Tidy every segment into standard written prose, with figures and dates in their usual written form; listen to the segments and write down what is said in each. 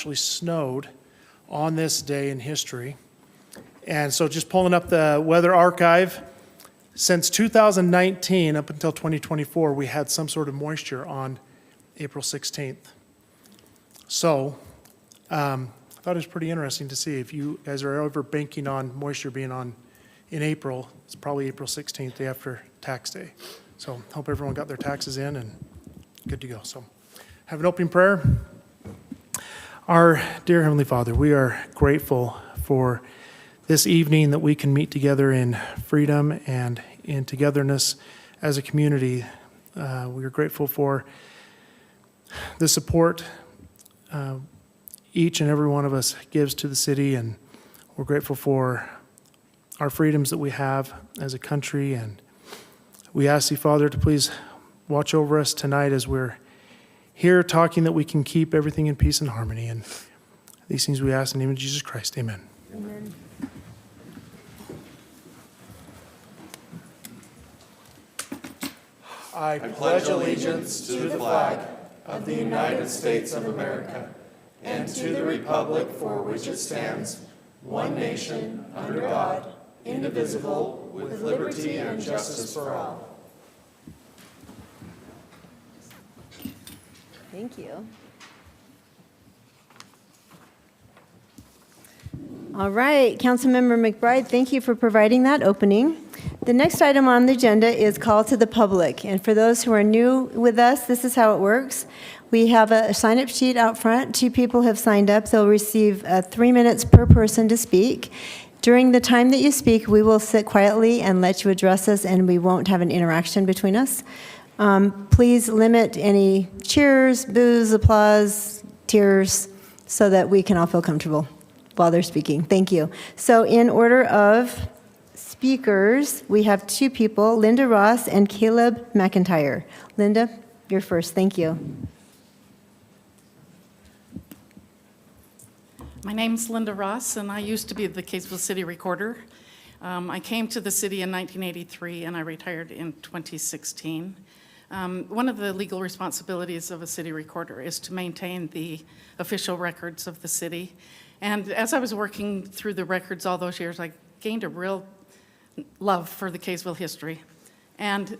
actually snowed on this day in history. And so just pulling up the weather archive, since 2019 up until 2024, we had some sort of moisture on April 16th. So I thought it was pretty interesting to see if you guys are ever banking on moisture being on in April. It's probably April 16th, day after tax day. So hope everyone got their taxes in and good to go. So have an opening prayer. Our dear Heavenly Father, we are grateful for this evening that we can meet together in freedom and in togetherness as a community. We are grateful for the support each and every one of us gives to the city, and we're grateful for our freedoms that we have as a country. And we ask you, Father, to please watch over us tonight as we're here talking, that we can keep everything in peace and harmony. And these things we ask in the name of Jesus Christ. Amen. Amen. I pledge allegiance to the flag of the United States of America and to the republic for which it stands, one nation, under God, indivisible, with liberty and justice for all. Thank you. All right, Councilmember McBride, thank you for providing that opening. The next item on the agenda is call to the public. And for those who are new with us, this is how it works. We have a sign-up sheet out front. 2 people have signed up. They'll receive 3 minutes per person to speak. During the time that you speak, we will sit quietly and let you address us, and we won't have an interaction between us. Please limit any cheers, boos, applause, tears, so that we can all feel comfortable while they're speaking. Thank you. So in order of speakers, we have 2 people, Linda Ross and Caleb McIntyre. Linda, you're first. Thank you. My name's Linda Ross, and I used to be the Kaysville City Recorder. I came to the city in 1983, and I retired in 2016. One of the legal responsibilities of a city recorder is to maintain the official records of the city. And as I was working through the records all those years, I gained a real love for the Kaysville history. And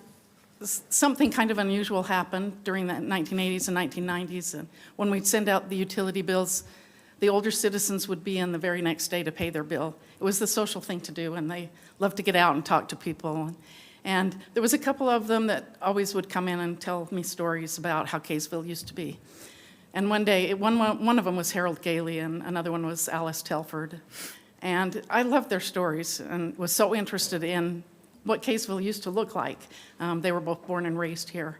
something kind of unusual happened during the 1980s and 1990s. And when we'd send out the utility bills, the older citizens would be in the very next day to pay their bill. It was the social thing to do, and they loved to get out and talk to people. And there was a couple of them that always would come in and tell me stories about how Kaysville used to be. And one day, one of them was Harold Gailey, and another one was Alice Telford. And I loved their stories and was so interested in what Kaysville used to look like. They were both born and raised here.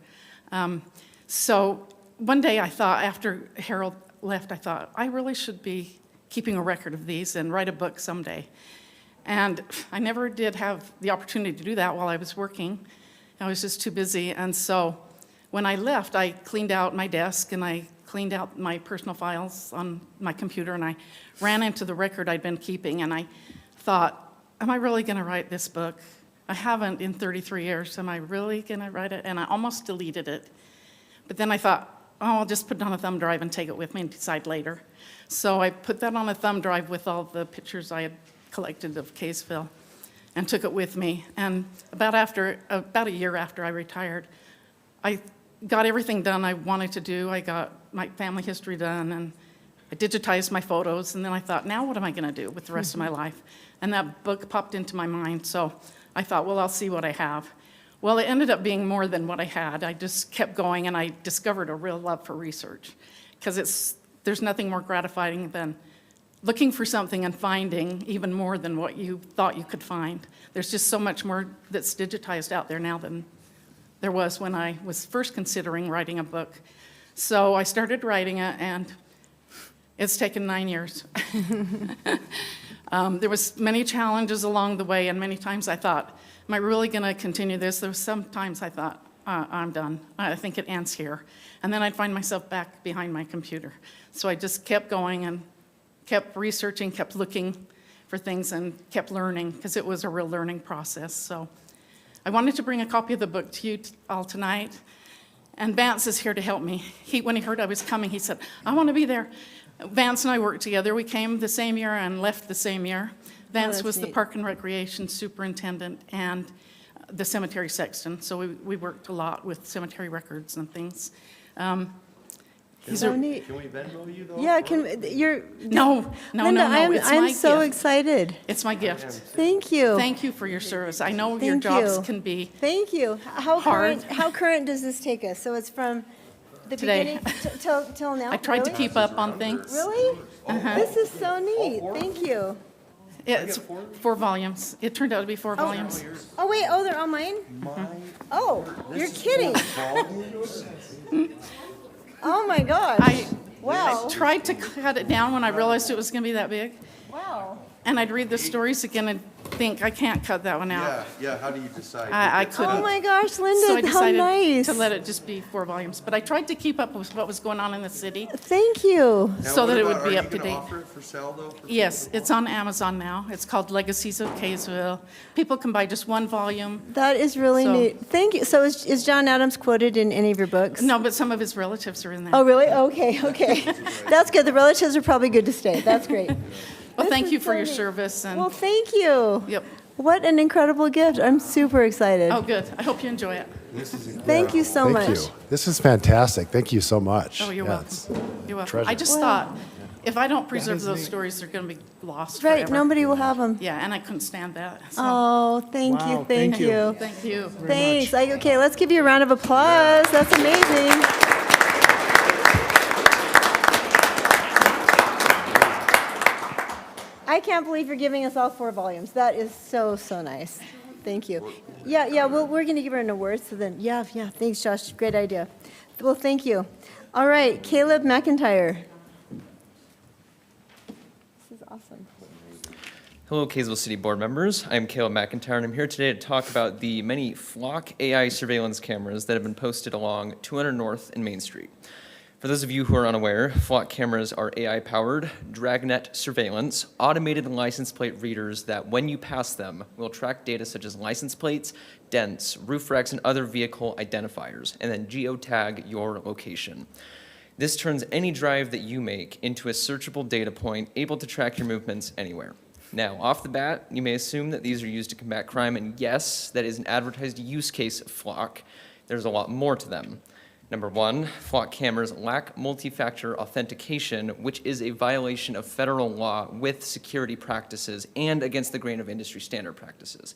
So one day I thought, after Harold left, I thought, I really should be keeping a record of these and write a book someday. And I never did have the opportunity to do that while I was working. I was just too busy. And so when I left, I cleaned out my desk and I cleaned out my personal files on my computer, and I ran into the record I'd been keeping, and I thought, am I really going to write this book? I haven't in 33 years. Am I really going to write it? And I almost deleted it. But then I thought, oh, I'll just put it on a thumb drive and take it with me and decide later. So I put that on a thumb drive with all the pictures I had collected of Kaysville and took it with me. And about a year after I retired, I got everything done I wanted to do. I got my family history done, and I digitized my photos. And then I thought, now what am I going to do with the rest of my life? And that book popped into my mind. So I thought, well, I'll see what I have. Well, it ended up being more than what I had. I just kept going, and I discovered a real love for research, because there's nothing more gratifying than looking for something and finding even more than what you thought you could find. There's just so much more that's digitized out there now than there was when I was first considering writing a book. So I started writing it, and it's taken 9 years. There was many challenges along the way, and many times I thought, am I really going to continue this? There was some times I thought, I'm done. I think it ends here. And then I'd find myself back behind my computer. So I just kept going and kept researching, kept looking for things, and kept learning, because it was a real learning process. So I wanted to bring a copy of the book to you all tonight. And Vance is here to help me. When he heard I was coming, he said, I want to be there. Vance and I worked together. We came the same year and left the same year. Vance that's was the neat. Park and Recreation Superintendent and the cemetery sexton, so we worked a lot with cemetery records and things. He's So a, neat. Can we Venmo you though? Yeah, you're, no, Linda, it's I'm my so gift. excited. It's my gift. Thank you. Thank you for your service. I know your Thank jobs you. can be Thank you. How Hard. current does this take us? So it's from the Today. beginning till now? I tried to Really? keep up on things. Really? This is so neat. Thank you. It's 4 volumes. It turned out to be 4 volumes. Oh, wait, they're all mine? Oh, you're kidding. Oh, my gosh. I Wow. tried to cut it down when I realized it was going to be that big. Wow. And I'd read the stories again and think, I can't cut that one out. Yeah, how do you decide? I couldn't. Oh, my gosh, So I Linda, how decided nice. to let it just be 4 volumes. But I tried to keep up with what was going on in the city. Thank you. Now, so what that it about- would be are up to you gonna date. offer it for sale though? Yes, it's on Amazon now. It's called Legacies of Kaysville. People can buy just 1 volume. That is really So- neat. Thank you. So is John Adams quoted in any of your books? No, but some of his relatives are in there. Oh, really? Okay, okay. That's good. The relatives are probably good to stay. That's great. Well, This thank is you for so your neat. service. Well, And thank you. Yep. What an incredible gift. I'm super excited. Oh, good. I hope you enjoy it. Thank you so much. Thank you. This is fantastic. Thank you so much. Oh, you're Yeah, welcome. it's- You're welcome. treasure. I just thought, if I don't preserve those stories, they're going to be lost Right, forever. nobody will have them. Yeah, and I couldn't stand that. So, Oh, thank you, Wow, thank thank you. you. thank you. Thanks. Okay, let's give you a round of applause. That's amazing. I can't believe you're giving us all 4 volumes. That is so, so nice. Thank you. Yeah, well, we're going to give her an award, so then, yeah, thanks, Josh. Great idea. Well, thank you. All right, Caleb McIntyre. This is awesome. Hello, Kaysville City Board members. I'm Caleb McIntyre, and I'm here today to talk about the many Flock AI surveillance cameras that have been posted along 200 North and Main Street. For those of you who are unaware, Flock cameras are AI-powered, dragnet surveillance, automated license plate readers that, when you pass them, will track data such as license plates, dents, roof racks, and other vehicle identifiers, and then geotag your location. This turns any drive that you make into a searchable data point able to track your movements anywhere. Now, off the bat, you may assume that these are used to combat crime, and yes, that is an advertised use case of Flock. There's a lot more to them. Number 1, Flock cameras lack multi-factor authentication, which is a violation of federal law with security practices and against the grain of industry standard practices,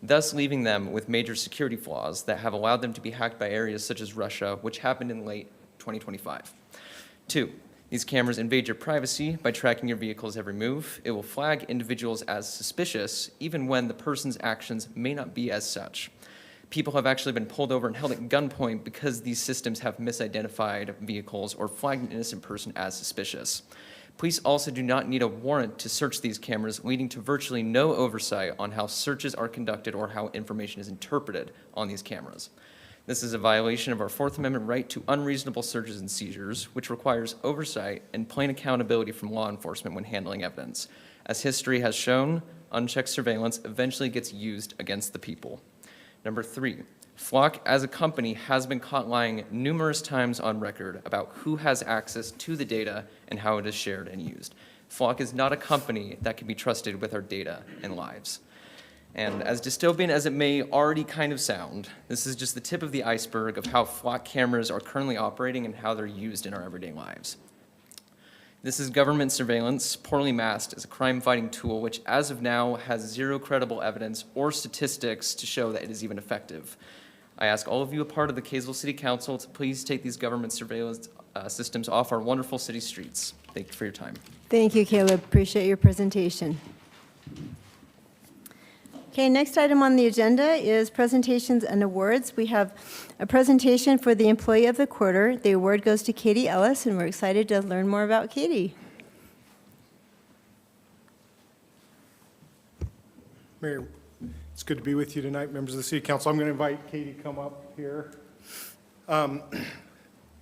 thus leaving them with major security flaws that have allowed them to be hacked by areas such as Russia, which happened in late 2025. 2, these cameras invade your privacy by tracking your vehicle's every move. It will flag individuals as suspicious, even when the person's actions may not be as such. People have actually been pulled over and held at gunpoint because these systems have misidentified vehicles or flagged an innocent person as suspicious. Police also do not need a warrant to search these cameras, leading to virtually no oversight on how searches are conducted or how information is interpreted on these cameras. This is a violation of our Fourth Amendment right to unreasonable searches and seizures, which requires oversight and plain accountability from law enforcement when handling evidence. As history has shown, unchecked surveillance eventually gets used against the people. Number 3, Flock as a company has been caught lying numerous times on record about who has access to the data and how it is shared and used. Flock is not a company that can be trusted with our data and lives. And as dystopian as it may already kind of sound, this is just the tip of the iceberg of how Flock cameras are currently operating and how they're used in our everyday lives. This is government surveillance, poorly masked as a crime-fighting tool, which as of now has zero credible evidence or statistics to show that it is even effective. I ask all of you a part of the Kaysville City Council to please take these government surveillance systems off our wonderful city streets. Thank you for your time. Thank you, Caleb. Appreciate your presentation. Okay, next item on the agenda is presentations and awards. We have a presentation for the Employee of the Quarter. The award goes to Katie Ellis, and we're excited to learn more about Katie. Mayor, it's good to be with you tonight, members of the City Council. I'm going to invite Katie to come up here.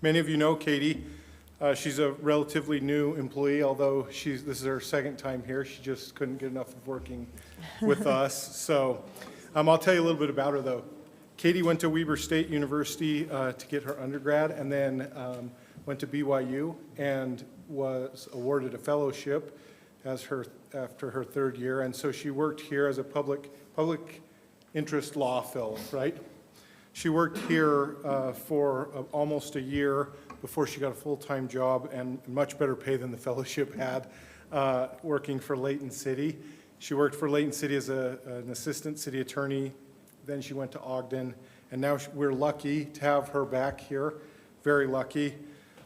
Many of you know Katie. She's a relatively new employee, although this is her 2nd time here. She just couldn't get enough of working with us. So I'll tell you a little bit about her, though. Katie went to Weber State University to get her undergrad and then went to BYU. And was awarded a fellowship after her third year, and so she worked here as a public interest law fellow, right? She worked here for almost a year before she got a full-time job and much better pay than the fellowship had, working for Layton City. She worked for Layton City as an assistant city attorney. Then she went to Ogden, and now we're lucky to have her back here, very lucky.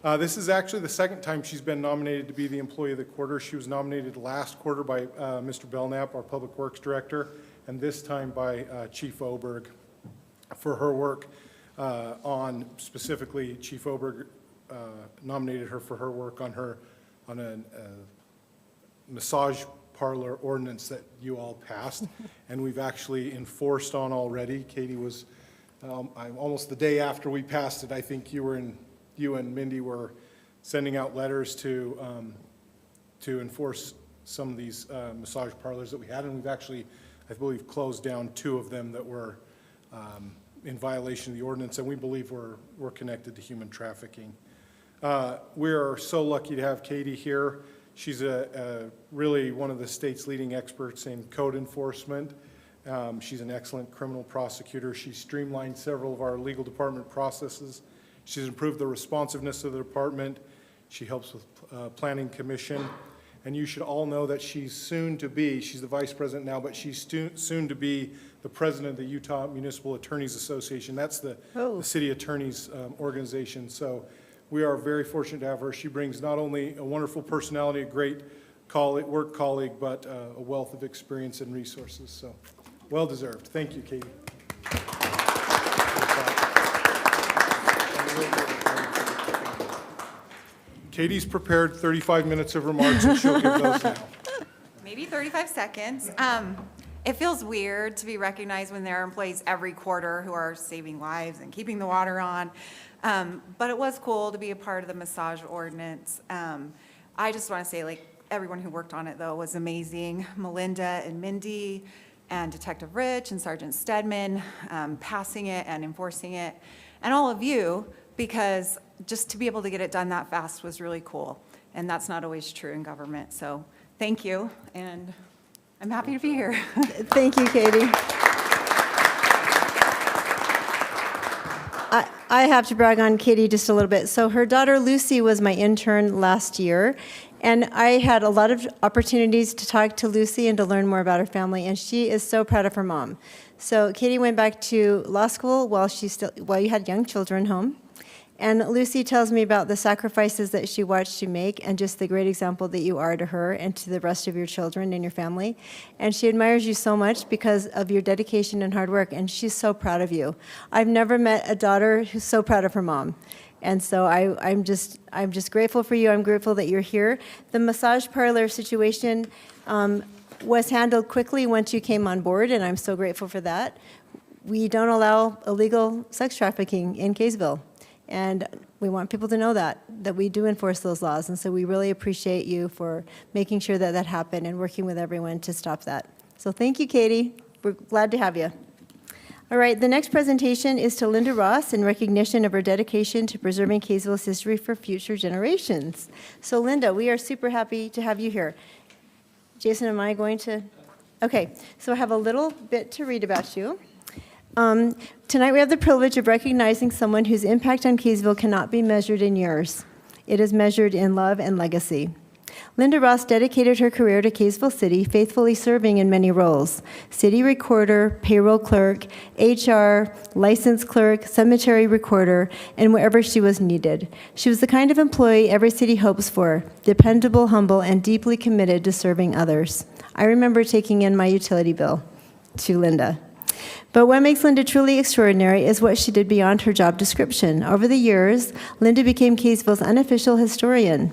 This is actually the second time she's been nominated to be the Employee of the Quarter. She was nominated last quarter by Mr. Belknap, our Public Works Director, and this time by Chief Oberg for her work on, specifically, Chief Oberg nominated her for her work on a massage parlor ordinance that you all passed, and we've actually enforced on already. Katie was, almost the day after we passed it, I think you and Mindy were sending out letters to enforce some of these massage parlors that we had, and we've actually, I believe, closed down 2 of them that were in violation of the ordinance, and we believe we're connected to human trafficking. We are so lucky to have Katie here. She's really one of the state's leading experts in code enforcement. She's an excellent criminal prosecutor. She's streamlined several of our legal department processes. She's improved the responsiveness of the department. She helps with planning commission. And you should all know that she's the vice president now, but she's soon to be the president of the Utah Municipal Attorneys Association. That's the city attorneys organization. So we are very fortunate to have her. She brings not only a wonderful personality, a great work colleague, but a wealth of experience and resources. So well deserved. Thank you, Katie. Katie's prepared 35 minutes of remarks, and she'll give those now. Maybe 35 seconds. It feels weird to be recognized when there are employees every quarter who are saving lives and keeping the water on. But it was cool to be a part of the massage ordinance. I just want to say, everyone who worked on it, though, was amazing. Melinda and Mindy and Detective Rich and Sergeant Stedman passing it and enforcing it, and all of you, because just to be able to get it done that fast was really cool. And that's not always true in government. So thank you, and I'm happy to be here. Thank you, Katie. I have to brag on Katie just a little bit. So her daughter Lucy was my intern last year, and I had a lot of opportunities to talk to Lucy and to learn more about her family, and she is so proud of her mom. So Katie went back to law school while you had young children home. And Lucy tells me about the sacrifices that she watched you make and just the great example that you are to her and to the rest of your children and your family. And she admires you so much because of your dedication and hard work, and she's so proud of you. I've never met a daughter who's so proud of her mom. And so I'm just grateful for you. I'm grateful that you're here. The massage parlor situation was handled quickly once you came on board, and I'm so grateful for that. We don't allow illegal sex trafficking in Kaysville. And we want people to know that we do enforce those laws. And so we really appreciate you for making sure that that happened and working with everyone to stop that. So thank you, Katie. We're glad to have you. All right, the next presentation is to Linda Ross in recognition of her dedication to preserving Kaysville's history for future generations. So Linda, we are super happy to have you here. Jason, am I going to? Okay, so I have a little bit to read about you. Tonight we have the privilege of recognizing someone whose impact on Kaysville cannot be measured in years. It is measured in love and legacy. Linda Ross dedicated her career to Kaysville City, faithfully serving in many roles: city recorder, payroll clerk, HR, license clerk, cemetery recorder, and wherever she was needed. She was the kind of employee every city hopes for: dependable, humble, and deeply committed to serving others. I remember taking in my utility bill to Linda. But what makes Linda truly extraordinary is what she did beyond her job description. Over the years, Linda became Kaysville's unofficial historian.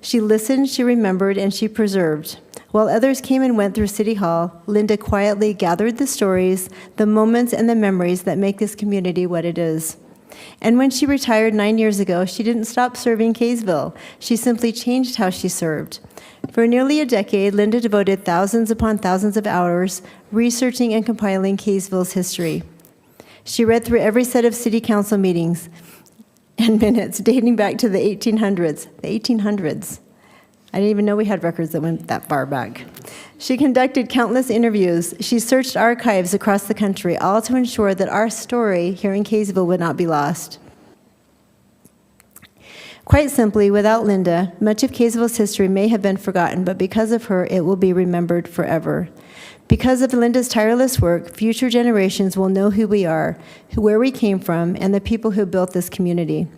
She listened, she remembered, and she preserved. While others came and went through City Hall, Linda quietly gathered the stories, the moments, and the memories that make this community what it is. And when she retired 9 years ago, she didn't stop serving Kaysville. She simply changed how she served. For nearly a decade, Linda devoted thousands upon thousands of hours researching and compiling Kaysville's history. She read through every set of city council meetings and minutes dating back to the 1800s. The 1800s. I didn't even know we had records that went that far back. She conducted countless interviews. She searched archives across the country, all to ensure that our story here in Kaysville would not be lost. Quite simply, without Linda, much of Kaysville's history may have been forgotten, but because of her, it will be remembered forever. Because of Linda's tireless work, future generations will know who we are, where we came from, and the people who built this community.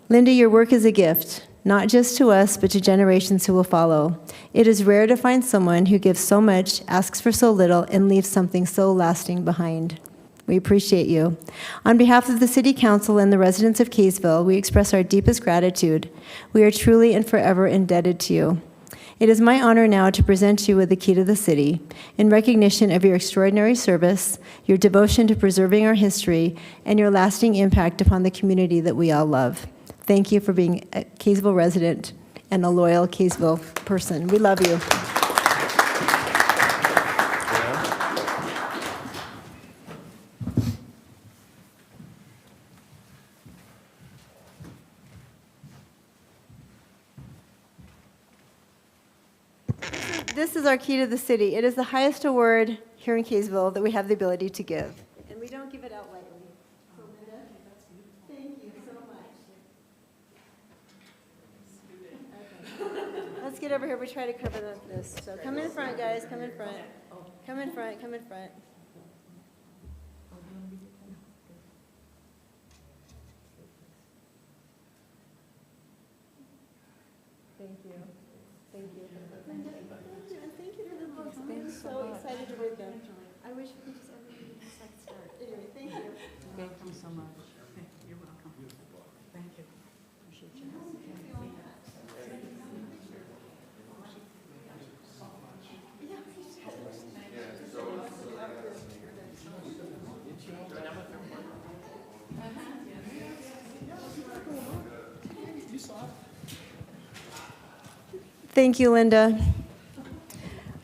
Linda, your work is a gift, not just to us, but to generations who will follow. It is rare to find someone who gives so much, asks for so little, and leaves something so lasting behind. We appreciate you. On behalf of the City Council and the residents of Kaysville, we express our deepest gratitude. We are truly and forever indebted to you. It is my honor now to present you with the key to the city in recognition of your extraordinary service, your devotion to preserving our history, and your lasting impact upon the community that we all love. Thank you for being a Kaysville resident and a loyal Kaysville person. We love you. This is our key to the city. It is the highest award here in Kaysville that we have the ability to give. And we don't give it out lightly. So Linda, thank you so much. Okay. Let's get over here. We try to cover this. So come in front, guys. Come in front. Come in front. Come in front. Thank you. Thank you. Linda, thank you, and thank you for the books. I'm so excited to read them. I wish we could just everybody just like start. Anyway, thank you. Thank you so much. You're welcome. Thank you. Appreciate you. Thank you, Linda.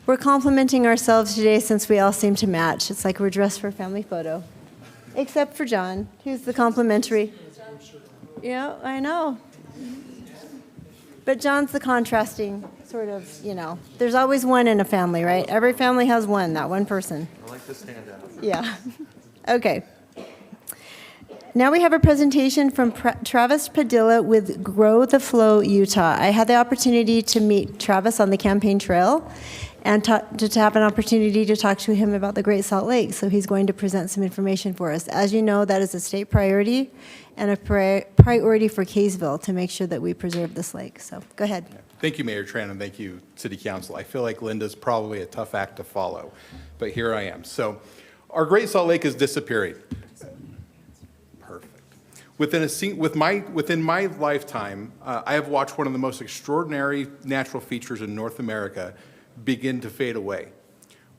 We're complimenting ourselves today since we all seem to match. It's like we're dressed for a family photo. Except for John, who's the complimentary. Yeah, I know. But John's the contrasting sort of, there's always one in a family, right? Every family has one, that one person. I like to stand out. Yeah. Okay. Now we have a presentation from Travis Padilla with Grow the Flow Utah. I had the opportunity to meet Travis on the campaign trail and to have an opportunity to talk to him about the Great Salt Lake. So he's going to present some information for us. As you know, that is a state priority and a priority for Kaysville to make sure that we preserve this lake. So go ahead. Thank you, Mayor Tran, and thank you, City Council. I feel like Linda's probably a tough act to follow, but here I am. So our Great Salt Lake is disappearing. Perfect. Within my lifetime, I have watched one of the most extraordinary natural features in North America begin to fade away.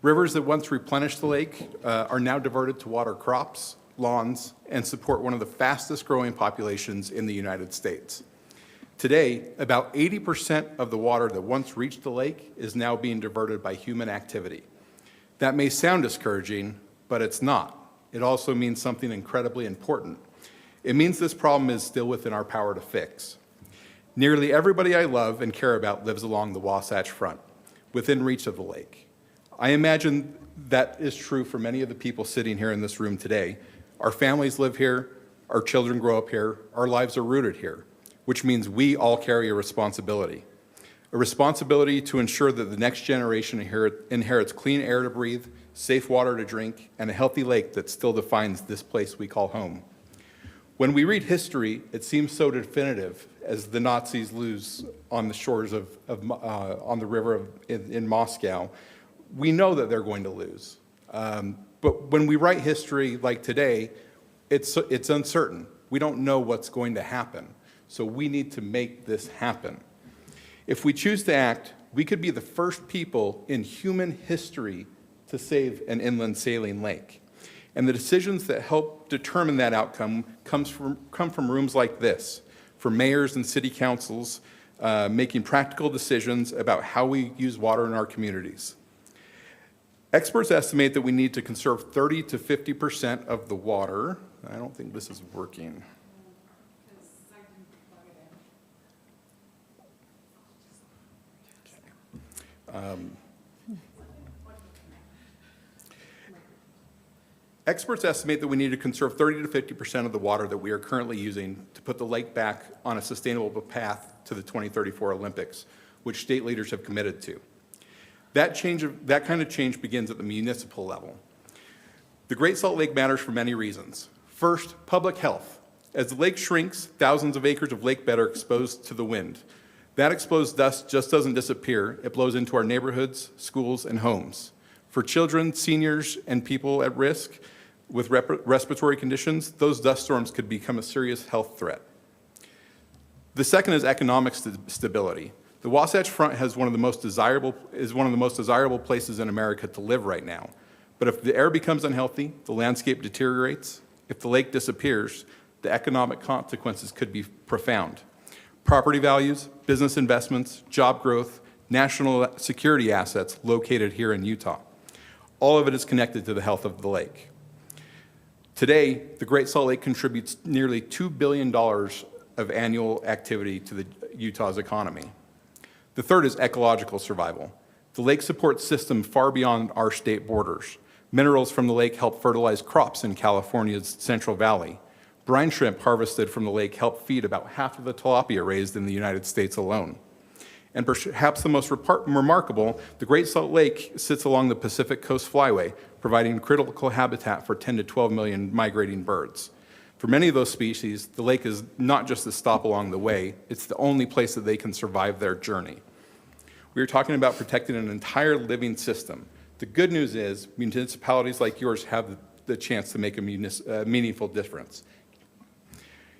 Rivers that once replenished the lake are now diverted to water crops, lawns, and support one of the fastest growing populations in the United States. Today, about 80% of the water that once reached the lake is now being diverted by human activity. That may sound discouraging, but it's not. It also means something incredibly important. It means this problem is still within our power to fix. Nearly everybody I love and care about lives along the Wasatch Front, within reach of the lake. I imagine that is true for many of the people sitting here in this room today. Our families live here, our children grow up here, our lives are rooted here, which means we all carry a responsibility to ensure that the next generation inherits clean air to breathe, safe water to drink, and a healthy lake that still defines this place we call home. When we read history, it seems so definitive as the Nazis lose on the shores on the river in Moscow. We know that they're going to lose. But when we write history like today, it's uncertain. We don't know what's going to happen. So we need to make this happen. If we choose to act, we could be the first people in human history to save an inland saline lake. And the decisions that help determine that outcome come from rooms like this, from mayors and city councils making practical decisions about how we use water in our communities. Experts estimate that we need to conserve 30 to 50% of the water. I don't think this is working. Experts estimate that we need to conserve 30 to 50% of the water that we are currently using to put the lake back on a sustainable path to the 2034 Olympics, which state leaders have committed to. That kind of change begins at the municipal level. The Great Salt Lake matters for many reasons. First, public health. As the lake shrinks, thousands of acres of lake bed are exposed to the wind. That exposed dust just doesn't disappear. It blows into our neighborhoods, schools, and homes. For children, seniors, and people at risk with respiratory conditions, those dust storms could become a serious health threat. The second is economic stability. The Wasatch Front is one of the most desirable places in America to live right now. But if the air becomes unhealthy, the landscape deteriorates. If the lake disappears, the economic consequences could be profound. Property values, business investments, job growth, national security assets located here in Utah. All of it is connected to the health of the lake. Today, the Great Salt Lake contributes nearly $2 billion of annual activity to Utah's economy. The third is ecological survival. The lake supports systems far beyond our state borders. Minerals from the lake help fertilize crops in California's Central Valley. Brine shrimp harvested from the lake help feed about half of the tilapia raised in the United States alone. And perhaps the most remarkable, the Great Salt Lake sits along the Pacific Coast Flyway, providing critical habitat for 10 to 12 million migrating birds. For many of those species, the lake is not just a stop along the way, it's the only place that they can survive their journey. We are talking about protecting an entire living system. The good news is municipalities like yours have the chance to make a meaningful difference.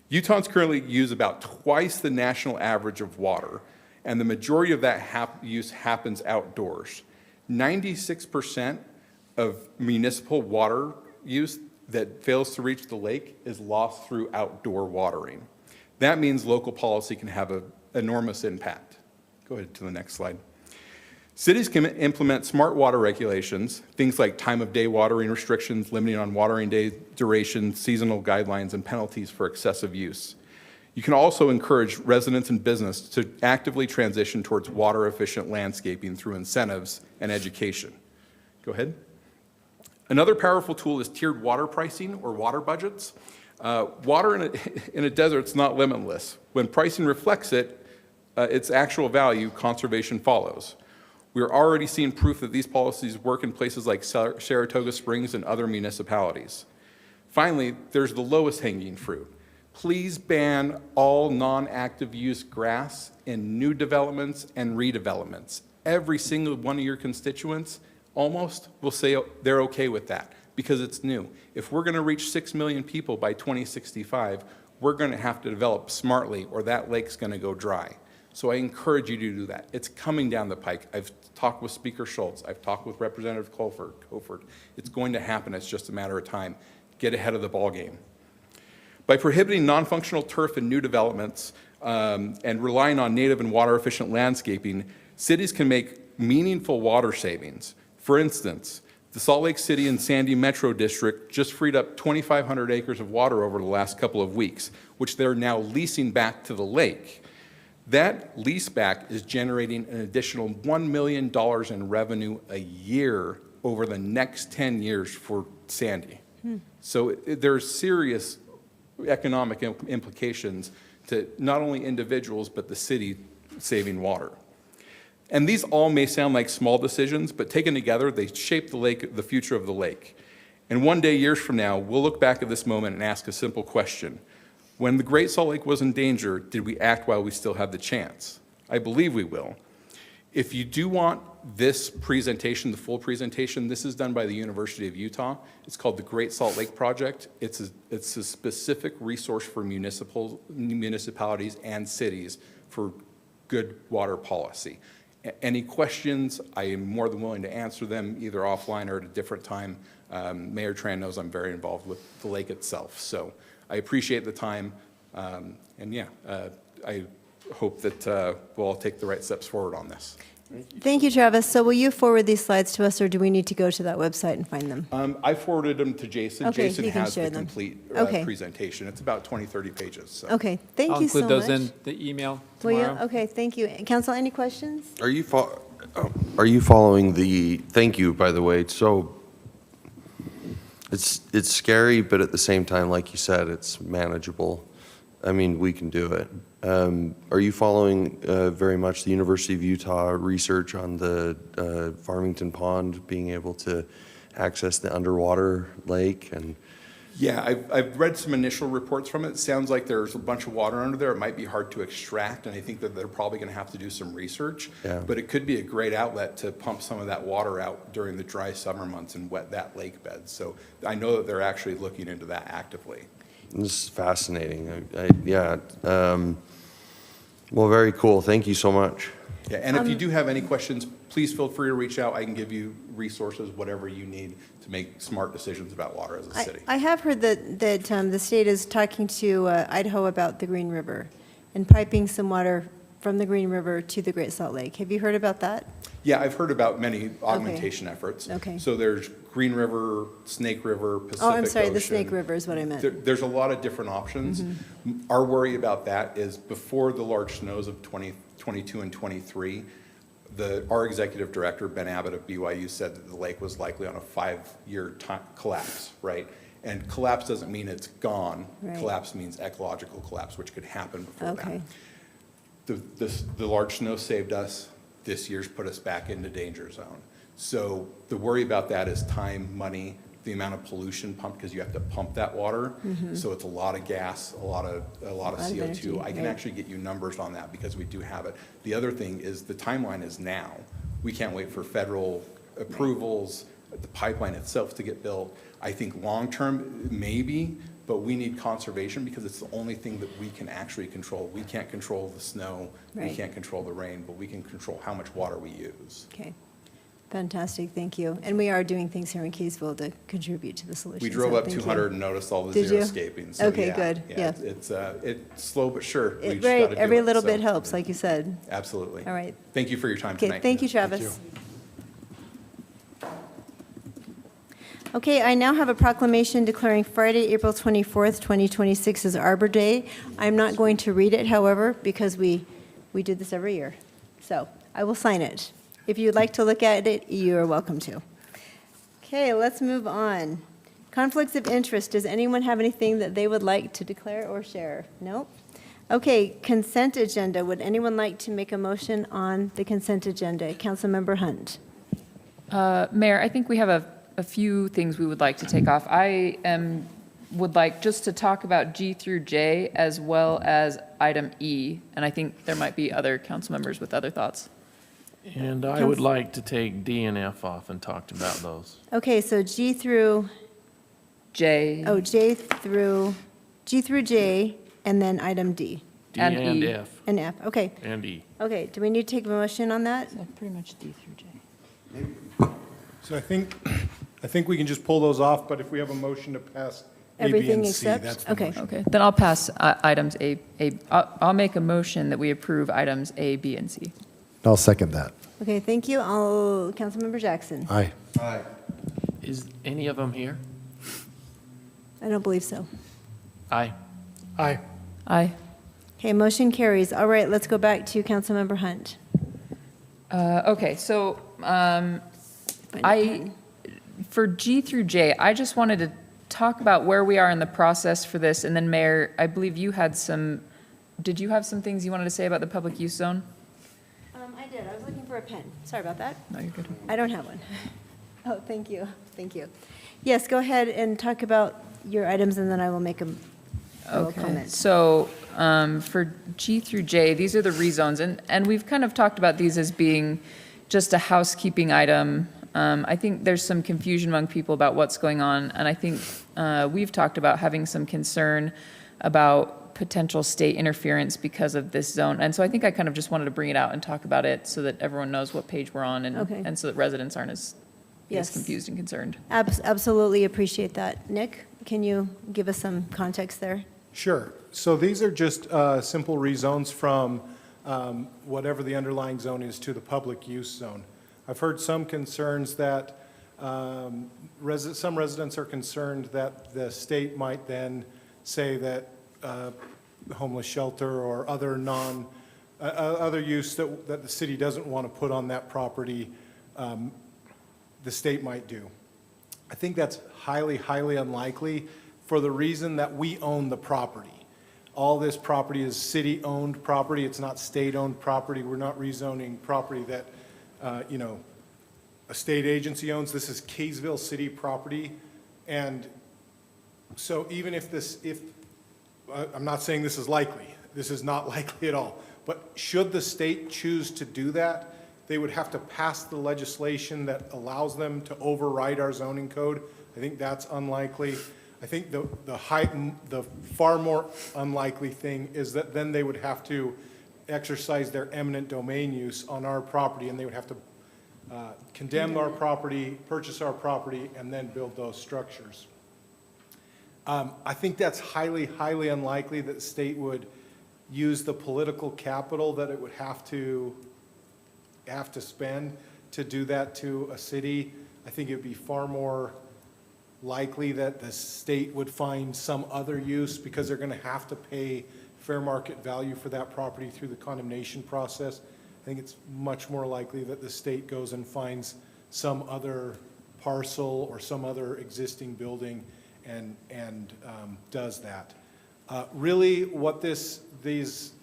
Utahns currently use about twice the national average of water, and the majority of that use happens outdoors. 96% of municipal water use that fails to reach the lake is lost through outdoor watering. That means local policy can have an enormous impact. Go ahead to the next slide. Cities can implement smart water regulations, things like time of day watering restrictions, limiting on watering day duration, seasonal guidelines, and penalties for excessive use. You can also encourage residents and business to actively transition towards water-efficient landscaping through incentives and education. Go ahead. Another powerful tool is tiered water pricing or water budgets. Water in a desert is not limitless. When pricing reflects its actual value, conservation follows. We're already seeing proof that these policies work in places like Saratoga Springs and other municipalities. Finally, there's the lowest hanging fruit. Please ban all non-active use grass in new developments and redevelopments. Every single one of your constituents almost will say they're okay with that because it's new. If we're going to reach 6 million people by 2065, we're going to have to develop smartly or that lake's going to go dry. So I encourage you to do that. It's coming down the pike. I've talked with Speaker Schultz. I've talked with Representative Colford. It's going to happen. It's just a matter of time. Get ahead of the ballgame. By prohibiting non-functional turf in new developments and relying on native and water-efficient landscaping, cities can make meaningful water savings. For instance, the Salt Lake City and Sandy Metro District just freed up 2,500 acres of water over the last couple of weeks, which they're now leasing back to the lake. That lease back is generating an additional $1 million in revenue a year over the next 10 years for Sandy. So there's serious economic implications to not only individuals, but the city saving water. And these all may sound like small decisions, but taken together, they shape the lake, the future of the lake. And one day, years from now, we'll look back at this moment and ask a simple question. When the Great Salt Lake was in danger, did we act while we still had the chance? I believe we will. If you do want this presentation, the full presentation, this is done by the University of Utah. It's called the Great Salt Lake Project. It's a specific resource for municipalities and cities for good water policy. Any questions, I am more than willing to answer them either offline or at a different time. Mayor Tran knows I'm very involved with the lake itself. So I appreciate the time, I hope that we'll all take the right steps forward on this. Thank you, Travis. So will you forward these slides to us, or do we need to go to that website and find them? I forwarded them to Jason. Okay, Jason he can has share the them. complete Okay. presentation. It's about 20, 30 pages. So. Okay, thank I'll you so much. include those in the email Will you? tomorrow. Okay, thank you. Council, any questions? Are you Are you following the, thank you, by the way, so it's scary, but at the same time, like you said, it's manageable. I mean, we can do it. Are you following very much the University of Utah research on the Farmington Pond being able to access the underwater lake? And Yeah, I've read some initial reports from it. It sounds like there's a bunch of water under there. It might be hard to extract, and I think that they're probably going to have to do some research. Yeah. But it could be a great outlet to pump some of that water out during the dry summer months and wet that lake bed. So I know that they're actually looking into that actively. this is fascinating. Yeah. Well, very cool. Thank you so much. Yeah, and if you do have any questions, please feel free to reach out. I can give you resources, whatever you need to make smart decisions about water as a city. I have heard that the state is talking to Idaho about the Green River and piping some water from the Green River to the Great Salt Lake. Have you heard about that? Yeah, I've heard about many augmentation efforts. Okay. So there's Green River, Snake River, Pacific Oh, I'm sorry, the Ocean. Snake River is what I meant. There's a lot of different options. Our worry about that is before the large snows of 2022 and 23, our executive director, Ben Abbott of BYU, said that the lake was likely on a 5-year collapse, right? And collapse doesn't mean it's gone. Right. Collapse means ecological collapse, which could happen before Okay. that. The large snow saved us. This year's put us back into danger zone. So the worry about that is time, money, the amount of pollution pumped, because you have to pump that water. So it's a lot of gas, a lot of CO2. energy, I can right. actually get you numbers on that because we do have it. The other thing is the timeline is now. We can't wait for federal approvals, the pipeline itself to get built. I think long-term, maybe, but we need conservation because it's the only thing that we can actually control. We can't control the snow, we Right. can't control the rain, but we can control how much water we use. Okay. Fantastic, thank you. And we are doing things here in Kaysville to contribute to the solution. We drove so up thank you. 200 and noticed all the Did zero you? escaping. So Okay, yeah, good, yeah. It's slow but sure. We just Right, gotta do every it, little so, bit helps, like you said. Absolutely. All right. Thank you for your time Okay, tonight. thank you, Travis. Okay, I now have a proclamation declaring Friday, April 24th, 2026 as Arbor Day. I'm not going to read it, however, because we do this every year. So I will sign it. If you'd like to look at it, you are welcome to. Okay, let's move on. Conflicts of interest. Does anyone have anything that they would like to declare or share? No? Okay, consent agenda. Would anyone like to make a motion on the consent agenda? Councilmember Hunt. Mayor, I think we have a few things we would like to take off. Would like just to talk about G through J as well as item E, and I think there might be other council members with other thoughts. And I would like to take D and F off and talk about those. Okay, so G through, J G through J, and then item D D And and E. F and F. Okay, and E. okay. Do we need to take a motion on that? So pretty much D through J. So I think we can just pull those off, but if we have a motion to pass A, B, Everything and C, except? that's the Okay. motion. Okay, then I'll pass items I'll make a motion that we approve items A, B, and C. I'll second that. Okay, thank you. Councilmember Jackson. Aye. Aye. Is any of them here? I don't believe so. Aye. Aye. Aye. Okay, motion carries. All right, let's go back to Councilmember Hunt. Okay, so Find a pen. for G through J, I just wanted to talk about where we are in the process for this, and then Mayor, I believe you had did you have some things you wanted to say about the public use zone? I did. I was looking for a pen. Sorry about that. No, you're good. I don't have one. Oh, thank you. Thank you. Yes, go ahead and talk about your items, and then I will make a Okay, comment. so for G through J, these are the rezones, and we've kind of talked about these as being just a housekeeping item. I think there's some confusion among people about what's going on, and I think we've talked about having some concern about potential state interference because of this zone. And so I think I kind of just wanted to bring it out and talk about it so that everyone knows what page we're on Okay. and so that residents aren't as Yes. confused and concerned. Absolutely appreciate that. Nick, can you give us some context there? Sure. So these are just simple rezones from whatever the underlying zone is to the public use zone. I've heard some concerns that some residents are concerned that the state might then say that homeless shelter or other other use that the city doesn't want to put on that property, the state might do. I think that's highly, highly unlikely for the reason that we own the property. All this property is city-owned property. It's not state-owned property. We're not rezoning property that, a state agency owns. This is Kaysville City property. And so even if I'm not saying this is likely. This is not likely at all. But should the state choose to do that, they would have to pass the legislation that allows them to override our zoning code. I think that's unlikely. I think the far more unlikely thing is that then they would have to exercise their eminent domain use on our property, and they would have to condemn our property, purchase our property, and then build those structures. I think that's highly, highly unlikely that the state would use the political capital that it would have to spend to do that to a city. I think it would be far more likely that the state would find some other use because they're going to have to pay fair market value for that property through the condemnation process. I think it's much more likely that the state goes and finds some other parcel or some other existing building and does that. Really, what the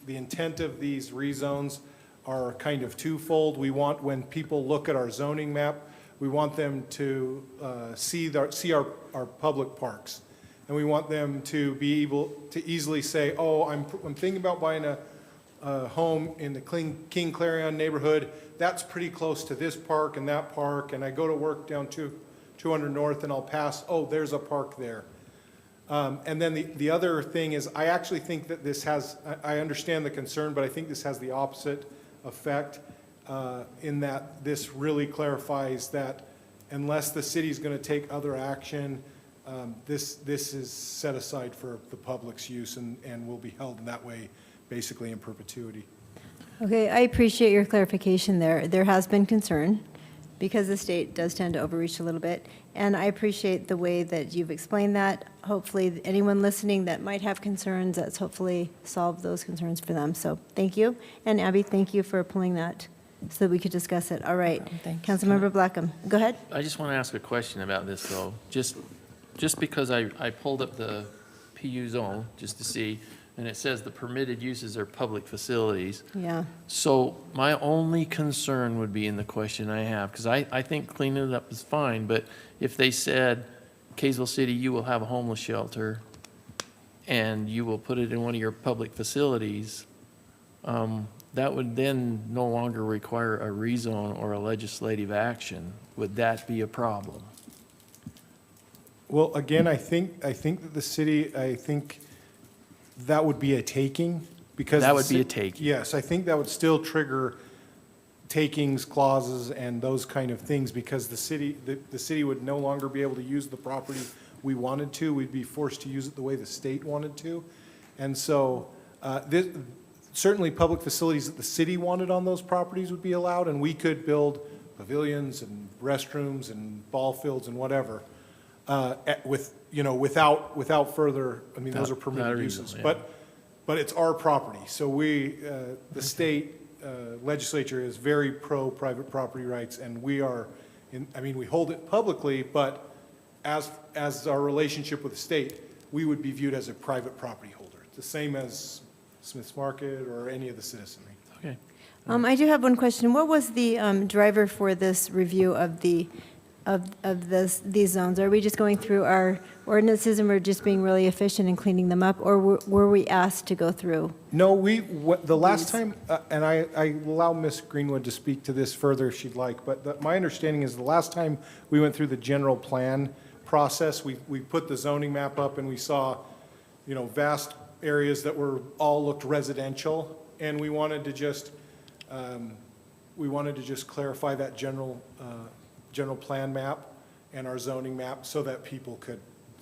intent of these rezones are kind of twofold. We want, when people look at our zoning map, we want them to see our public parks. And we want them to be able to easily say, oh, I'm thinking about buying a home in the King Clarion neighborhood. That's pretty close to this park and that park. And I go to work down 200 North and I'll pass, oh, there's a park there. And then the other thing is, I actually think that this has, I understand the concern, but I think this has the opposite effect in that this really clarifies that unless the city's going to take other action, this is set aside for the public's use and will be held in that way basically in perpetuity. Okay, I appreciate your clarification there. There has been concern because the state does tend to overreach a little bit. And I appreciate the way that you've explained that. Hopefully, anyone listening that might have concerns, that's hopefully solved those concerns for them. So thank you. And Abby, thank you for pulling that so that we could discuss it. All right. Thanks. Councilmember Blackham, go ahead. I just want to ask a question about this, though. Just because I pulled up the PU zone just to see, and it says the permitted uses are public facilities. Yeah. So my only concern would be in the question I have, because I think cleaning it up is fine, but if they said, Kaysville City, you will have a homeless shelter, and you will put it in one of your public facilities, that would then no longer require a rezone or a legislative action. Would that be a problem? Well, again, I think that the city, that would be a taking because That would be a taking. Yes, I think that would still trigger takings clauses and those kind of things because the city would no longer be able to use the property we wanted to. We'd be forced to use it the way the state wanted to. And so certainly public facilities that the city wanted on those properties would be allowed, and we could build pavilions and restrooms and ball fields and whatever without further, I mean, those are permitted uses. Yeah. But it's our property. So the state legislature is very pro-private property rights, and we hold it publicly, but as our relationship with the state, we would be viewed as a private property holder, the same as Smith's Market or any of the citizenry. Okay. I do have one question. What was the driver for this review of these zones? Are we just going through our ordinances and we're just being really efficient in cleaning them up, or were we asked to go through? No, the last time, and I allow Ms. Greenwood to speak to this further if she'd like, but my understanding is the last time we went through the general plan process, we put the zoning map up and we saw, vast areas that all looked residential, and we wanted to just clarify that general plan map and our zoning map so that people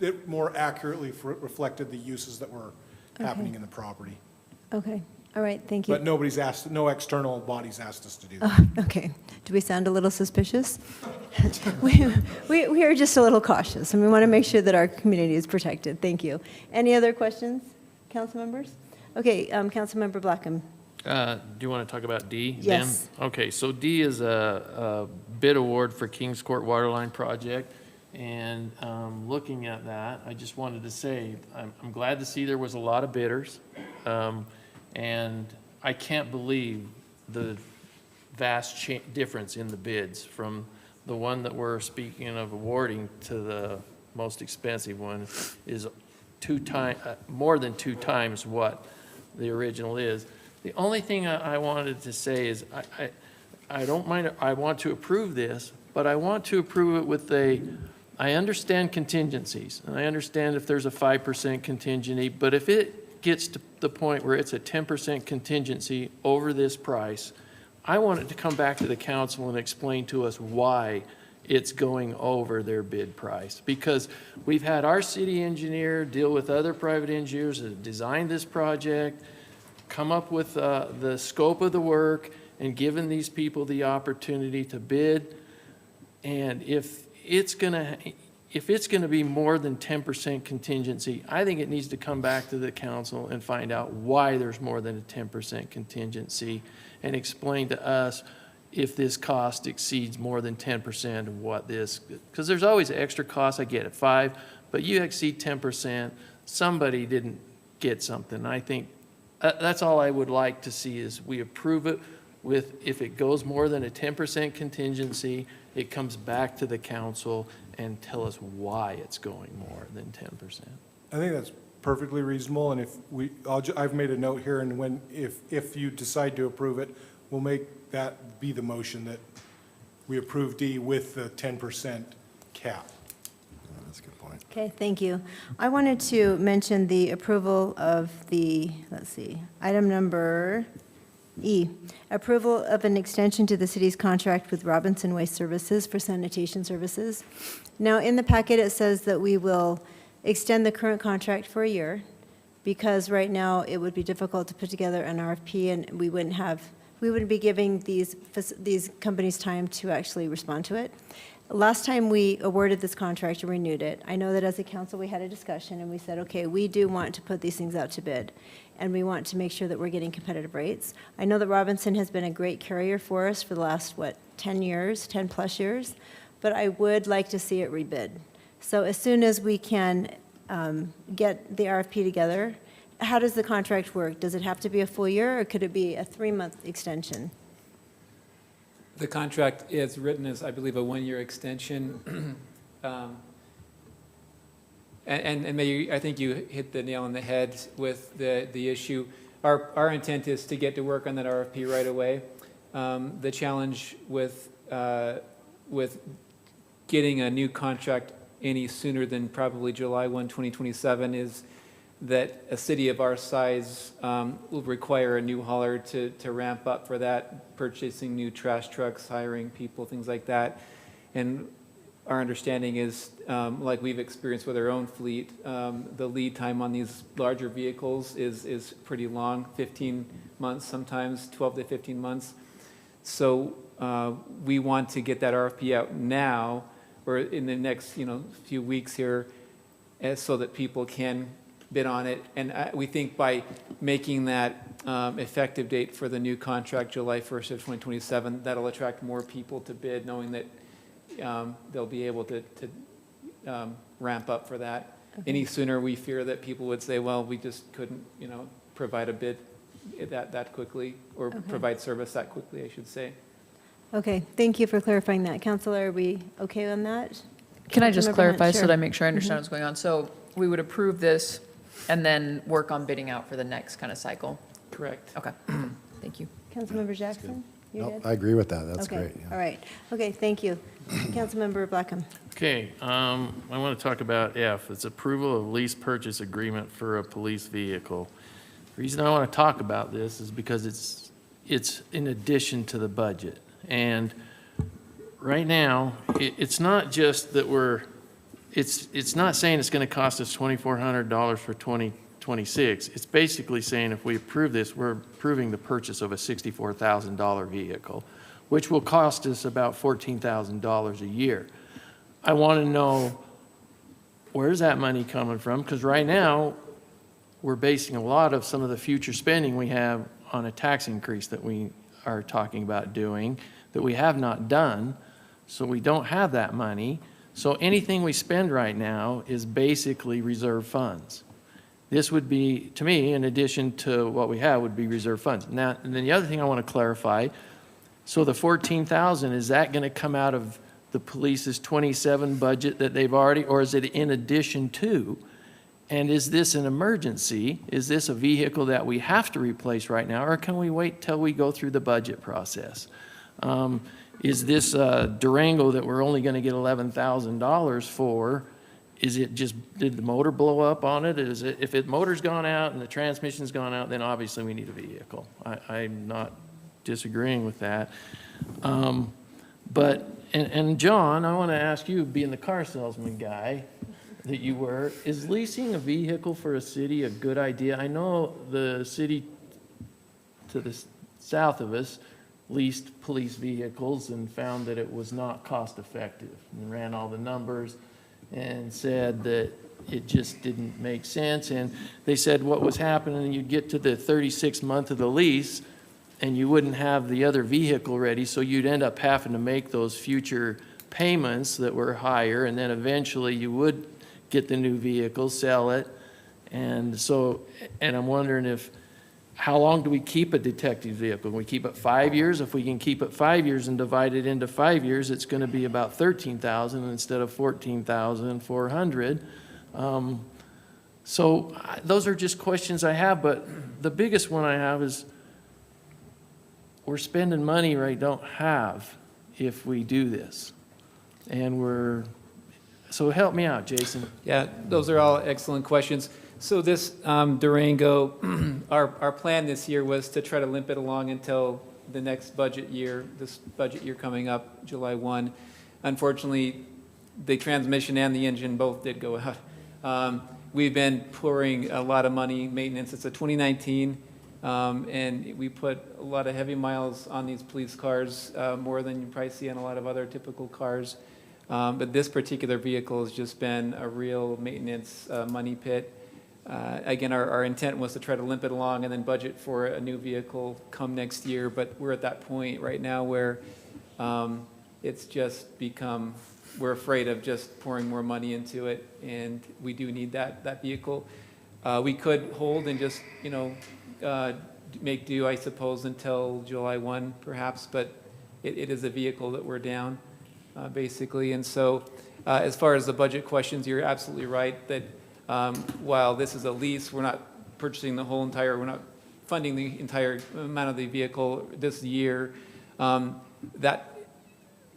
it more accurately reflected the uses that were happening in the property. Okay, all right, thank you. But no external bodies asked us to do that. Okay, do we sound a little suspicious? We are just a little cautious, and we want to make sure that our community is protected. Thank you. Any other questions, council members? Okay, Councilmember Blackham. Do you want to talk about D then? Yes. Okay, so D is a bid award for Kings Court Waterline Project. And looking at that, I just wanted to say, I'm glad to see there was a lot of bidders. And I can't believe the vast difference in the bids from the one that we're speaking of awarding to the most expensive one is more than 2 times what the original is. The only thing I wanted to say is I don't mind, I want to approve this, but I want to approve it with I understand contingencies, and I understand if there's a 5% contingency, but if it gets to the point where it's a 10% contingency over this price, I want it to come back to the council and explain to us why it's going over their bid price. Because we've had our city engineer deal with other private engineers that designed this project, come up with the scope of the work, and given these people the opportunity to bid. And if it's gonna be more than 10% contingency, I think it needs to come back to the council and find out why there's more than a 10% contingency and explain to us if this cost exceeds more than 10% of what this, because there's always extra costs, I get it, 5, but you exceed 10%, somebody didn't get something. I think that's all I would like to see is we approve it with, if it goes more than a 10% contingency, it comes back to the council and tell us why it's going more than 10%. I think that's perfectly reasonable, and I've made a note here, and if you decide to approve it, we'll make that be the motion that we approve D with the 10% cap. That's a good point. Okay, thank you. I wanted to mention the approval of the, item number E, approval of an extension to the city's contract with Robinson Waste Services for sanitation services. Now, in the packet, it says that we will extend the current contract for a year because right now it would be difficult to put together an RFP and we wouldn't be giving these companies time to actually respond to it. Last time we awarded this contract and renewed it, I know that as a council we had a discussion and we said, okay, we do want to put these things out to bid and we want to make sure that we're getting competitive rates. I know that Robinson has been a great carrier for us for the last, 10 years, 10 plus years, but I would like to see it rebid. So as soon as we can get the RFP together, how does the contract work? Does it have to be a full year or could it be a 3-month extension? The contract is written as, I believe, a 1-year extension. And I think you hit the nail on the head with the issue. Our intent is to get to work on that RFP right away. The challenge with getting a new contract any sooner than probably July 1, 2027 is that a city of our size will require a new hauler to ramp up for that, purchasing new trash trucks, hiring people, things like that. And our understanding is, like we've experienced with our own fleet, the lead time on these larger vehicles is pretty long, 15 months sometimes, 12 to 15 months. So we want to get that RFP out now or in the next few weeks here so that people can bid on it. And we think by making that effective date for the new contract, July 1st of 2027, that'll attract more people to bid, knowing that they'll be able to ramp up for that. Okay. Any sooner, we fear that people would say, well, we just couldn't, provide a bid that quickly, or okay, provide service that quickly, I should say. Okay, thank you for clarifying that. Councilor, are we okay on that? Can I just clarify so Sure. that I make sure I understand what's going on? So we would approve this and then work on bidding out for the next kind of cycle? Correct. Okay, thank you. Councilmember Jackson? You Nope, good? I agree with that. That's Okay, great. Yeah. all right. Okay, thank you. Councilmember Blackham. Okay, I want to talk about F. It's approval of lease purchase agreement for a police vehicle. The reason I want to talk about this is because it's in addition to the budget. And right now, it's not just that it's not saying it's going to cost us $2,400 for 2026. It's basically saying if we approve this, we're approving the purchase of a $64,000 vehicle, which will cost us about $14,000 a year. I want to know, where's that money coming from? Because right now, we're basing a lot of some of the future spending we have on a tax increase that we are talking about doing, that we have not done, so we don't have that money. So anything we spend right now is basically reserve funds. This would be, to me, in addition to what we have, would be reserve funds. Now, and then the other thing I want to clarify, so the 14,000, is that going to come out of the police's 27 budget that they've already, or is it in addition to? And is this an emergency? Is this a vehicle that we have to replace right now, or can we wait till we go through the budget process? Is this Durango that we're only going to get $11,000 for? Is it just, did the motor blow up on it? Is it, if the motor's gone out and the transmission's gone out, then obviously we need a vehicle. I'm not disagreeing with that. But, and John, I want to ask you, being the car salesman guy that you were, is leasing a vehicle for a city a good idea? I know the city to the south of us leased police vehicles and found that it was not cost effective, and ran all the numbers and said that it just didn't make sense. And they said what was happening, you'd get to the 36th month of the lease and you wouldn't have the other vehicle ready, so you'd end up having to make those future payments that were higher, and then eventually you would get the new vehicle, sell it. And so, and I'm wondering if, how long do we keep a detective vehicle? Can we keep it 5 years? If we can keep it 5 years and divide it into 5 years, it's going to be about 13,000 instead of 14,400. So those are just questions I have, but the biggest one I have is we're spending money we don't have if we do this. And so help me out, Jason. Yeah, those are all excellent questions. So this Durango, our plan this year was to try to limp it along until the next budget year, this budget year coming up, July 1. Unfortunately, the transmission and the engine both did go out. We've been pouring a lot of money, maintenance. It's a 2019, and we put a lot of heavy miles on these police cars, more than you probably see on a lot of other typical cars. But this particular vehicle has just been a real maintenance money pit. Again, our intent was to try to limp it along and then budget for a new vehicle come next year, but we're at that point right now where it's just become, we're afraid of just pouring more money into it, and we do need that vehicle. We could hold and just, make do, I suppose, until July 1 perhaps, but it is a vehicle that we're down, basically. And so as far as the budget questions, you're absolutely right that while this is a lease, we're not purchasing the whole entire, we're not funding the entire amount of the vehicle this year.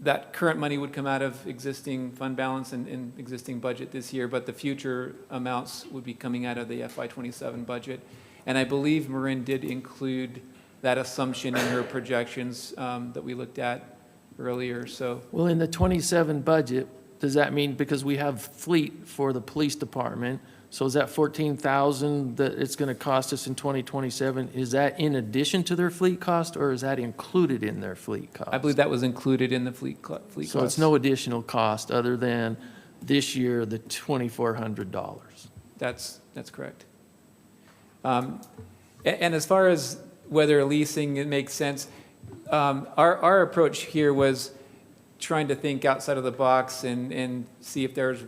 That current money would come out of existing fund balance and existing budget this year, but the future amounts would be coming out of the FY27 budget. And I believe Marin did include that assumption in her projections that we looked at earlier, so. Well, in the 27 budget, does that mean, because we have fleet for the police department, so is that 14,000 that it's going to cost us in 2027, is that in addition to their fleet cost, or is that included in their fleet cost? I believe that was included in the fleet cost. So it's no additional cost other than this year, the $2,400. That's correct. And as far as whether leasing it makes sense, our approach here was trying to think outside of the box and see if there's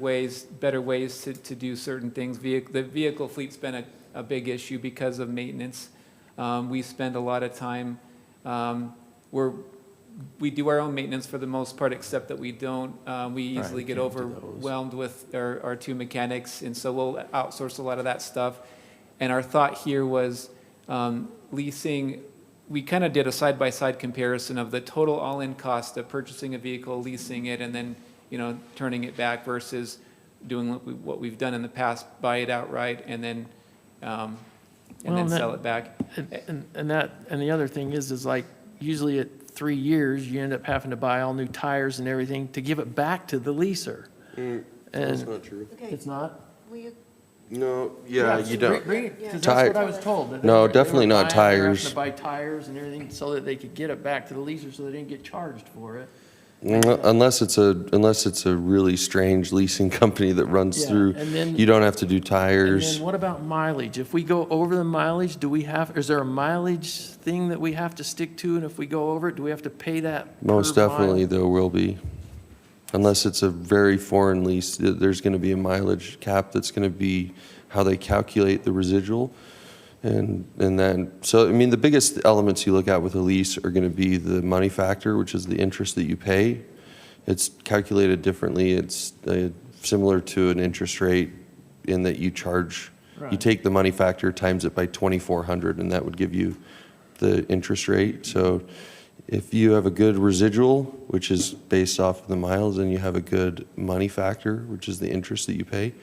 better ways to do certain things. The vehicle fleet's been a big issue because of maintenance. We spend a lot of time, we do our own maintenance for the most part, except that we don't. We easily get overwhelmed with our two mechanics, and so we'll outsource a lot of that stuff. And our thought here was leasing. We kind of did a side-by-side comparison of the total all-in cost of purchasing a vehicle, leasing it, and then, turning it back versus doing what we've done in the past, buy it outright and then sell it back. And the other thing is like usually at 3 years, you end up having to buy all new tires and everything to give it back to the leaser. That's not true. It's not? No, yeah, you don't. Because that's what I was told. that No, they were definitely not buying- they were having tires. to buy tires and everything so that they could get it back to the leaser so they didn't get charged for it. Unless it's a really strange leasing company that runs Yeah, through, and then- you don't have to do And tires. then what about mileage? If we go over the mileage, is there a mileage thing that we have to stick to? And if we go over it, do we have to pay that per Most mile? definitely there will be. Unless it's a very foreign lease, there's going to be a mileage cap that's going to be how they calculate the residual. And then, so, I mean, the biggest elements you look at with a lease are going to be the money factor, which is the interest that you pay. It's calculated differently. It's similar to an interest rate in that you charge, you Right. take the money factor, times it by 2,400, and that would give you the interest rate. So if you have a good residual, which is based off of the miles, and you have a good money factor, which is the interest that you pay,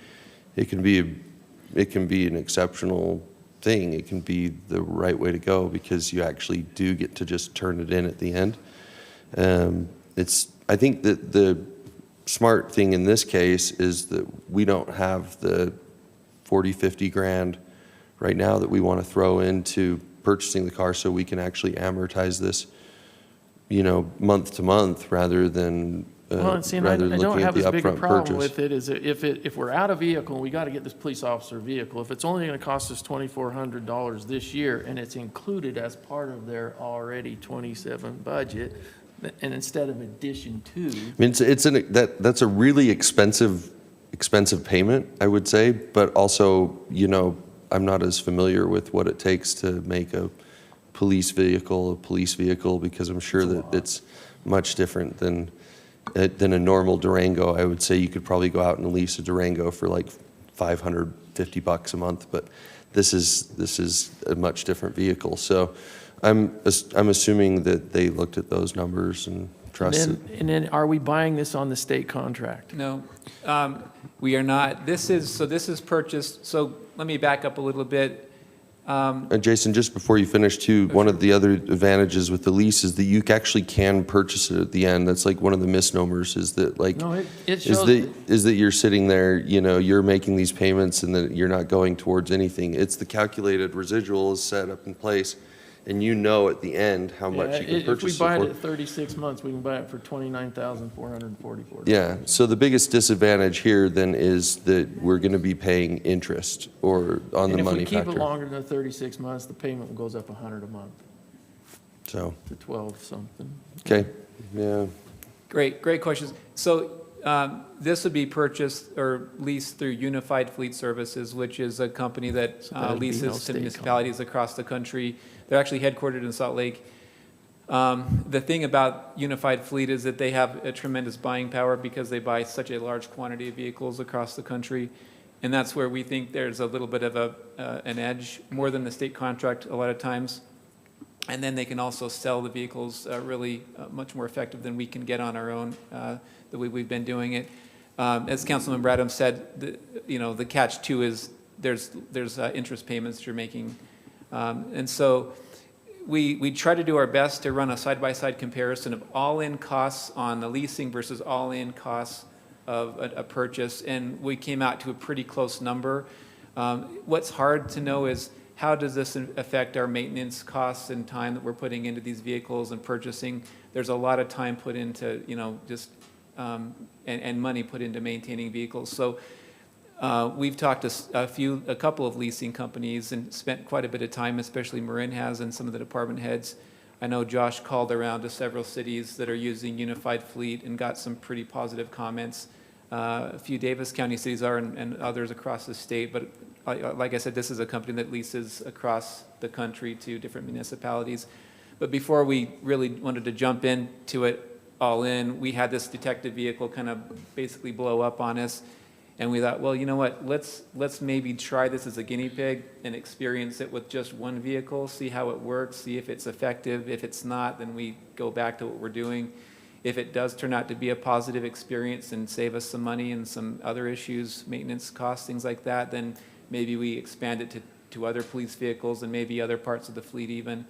it can be an exceptional thing. It can be the right way to go because you actually do get to just turn it in at the end. I think that the smart thing in this case is that we don't have the 40, 50 grand right now that we want to throw into purchasing the car, so we can actually amortize this, month to month rather than Well, and see, and I rather than don't looking at have the as big a upfront problem with purchase. it is if we're out of vehicle and we got to get this police officer vehicle, if it's only going to cost us $2,400 this year and it's included as part of their already 27 budget, and instead of addition to. I mean, that's a really expensive payment, I would say, but also, I'm not as familiar with what it takes to make a police vehicle because I'm sure that it's much different than a normal Durango. I would say you could probably go out and lease a Durango for like $550 a month, but this is a much different vehicle. So I'm assuming that they looked at those numbers and trusted. And then are we buying this on the state contract? No, we are not. This is purchased, so let me back up a little bit. And Jason, just before you finish too, one of the other advantages with the lease is that you actually can purchase it at the end. That's like one of the misnomers is that like, No, it is shows. that you're sitting there, you're making these payments and that you're not going towards anything. It's the calculated residual is set up in place, and at the end how much you can If we purchase buy it it for. at 36 months, we can buy it for $29,444. Yeah, so the biggest disadvantage here then is that we're going to be paying interest or on the money And if we keep factor. it longer than 36 months, the payment goes up $100 a month So, to 12 something. okay, yeah. Great questions. So this would be purchased or leased through Unified Fleet Services, which is a company that that'd be no leases to state municipalities across the country. They're actually headquartered in Salt Lake. The thing about Unified Fleet is that they have a tremendous buying power because they buy such a large quantity of vehicles across the country. And that's where we think there's a little bit of an edge, more than the state contract a lot of times. And then they can also sell the vehicles really much more effective than we can get on our own, the way we've been doing it. As Councilman Bradham said, the catch-2 is there's interest payments that you're making. And so we try to do our best to run a side-by-side comparison of all-in costs on the leasing versus all-in costs of a purchase, and we came out to a pretty close number. What's hard to know is how does this affect our maintenance costs and time that we're putting into these vehicles and purchasing? There's a lot of time put into, and money put into maintaining vehicles. So we've talked to a couple of leasing companies and spent quite a bit of time, especially Marin has, and some of the department heads. I know Josh called around to several cities that are using Unified Fleet and got some pretty positive comments. A few Davis County cities are, and others across the state. But like I said, this is a company that leases across the country to different municipalities. But before we really wanted to jump into it all in, we had this detective vehicle kind of basically blow up on us. And we thought, well, you know what, let's maybe try this as a guinea pig and experience it with just one vehicle, see how it works, see if it's effective. If it's not, then we go back to what we're doing. If it does turn out to be a positive experience and save us some money and some other issues, maintenance costs, things like that, then maybe we expand it to other police vehicles and maybe other parts of the fleet even.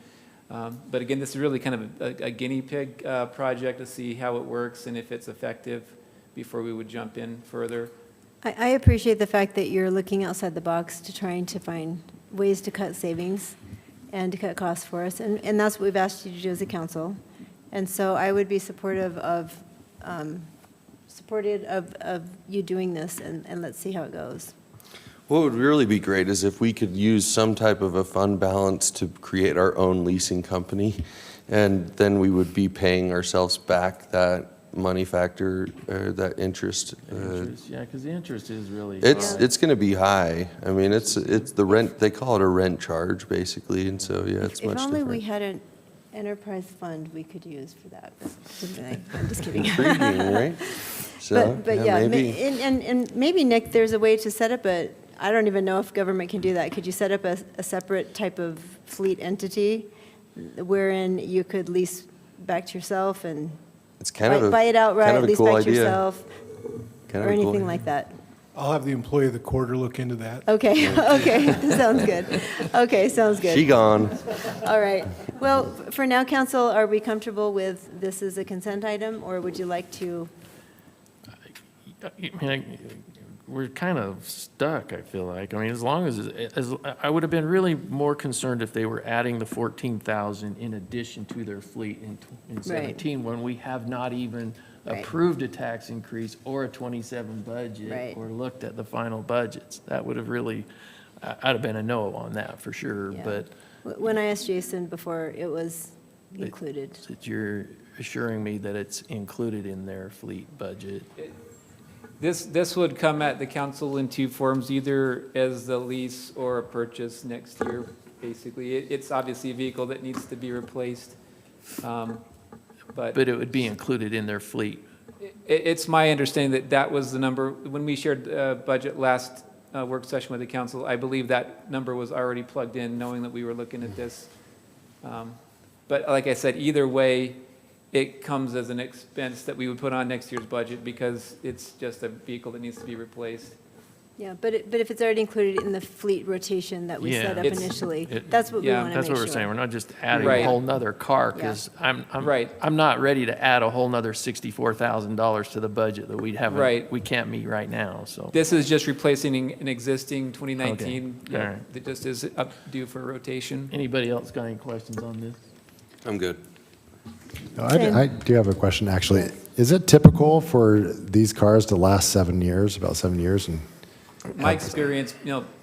But again, this is really kind of a guinea pig project to see how it works and if it's effective before we would jump in further. I appreciate the fact that you're looking outside the box to trying to find ways to cut savings and to cut costs for us, and that's what we've asked you to do as a council. And so I would be supportive of supported of you doing this, and let's see how it goes. What would really be great is if we could use some type of a fund balance to create our own leasing company, and then we would be paying ourselves back that money factor, or that interest. Yeah, because the interest is really. It's going to be high. I mean, it's the rent, they call it a rent charge, basically, and so, yeah, it's much If only we different. had an enterprise fund we could use for that. I'm just kidding. Intriguing, right? So, But yeah, maybe. and maybe, Nick, there's a way to set up I don't even know if government can do that. Could you set up a separate type of fleet entity wherein you could lease back to yourself and It's kind of a buy it outright, kind of a lease cool back to idea. yourself, Kind or of a cool anything idea. like that? I'll have the employee of the quarter look into that. Okay, okay, sounds good. Okay, sounds good. She gone. All right. Well, for now, council, are we comfortable with this as a consent item, or would you like to? We're kind of stuck, I feel like. I mean, as long as I would have been really more concerned if they were adding the 14,000 in addition to their fleet in 17, when we have not even Right. approved a tax increase or a 27 budget Right. or looked at the final budgets. That would have really, I'd have been a no on that for sure, Yeah. but When I asked Jason before, it was included. that you're assuring me that it's included in their fleet budget. This would come at the council in two forms, either as the lease or a purchase next year, basically. It's obviously a vehicle that needs to be replaced, but But it would be included in their fleet. it's my understanding that that was the number, when we shared budget last work session with the council, I believe that number was already plugged in, knowing that we were looking at this. But like I said, either way, it comes as an expense that we would put on next year's budget because it's just a vehicle that needs to be replaced. Yeah, but if it's already included in the fleet rotation that we Yeah. set up It's- initially, it- that's what we yeah, want to make That's sure. what we're saying. We're not just adding Right. a whole nother car, because Right. I'm not ready to add a whole nother $64,000 to the budget that we haven't, Right. we can't meet right now, so. This is just replacing an existing 2019, Okay. All right. that just is up due for rotation. Anybody else got any questions on this? I'm good. No, Tim. I do have a question, actually. Is it typical for these cars to last 7 years, about 7 years? And My experience,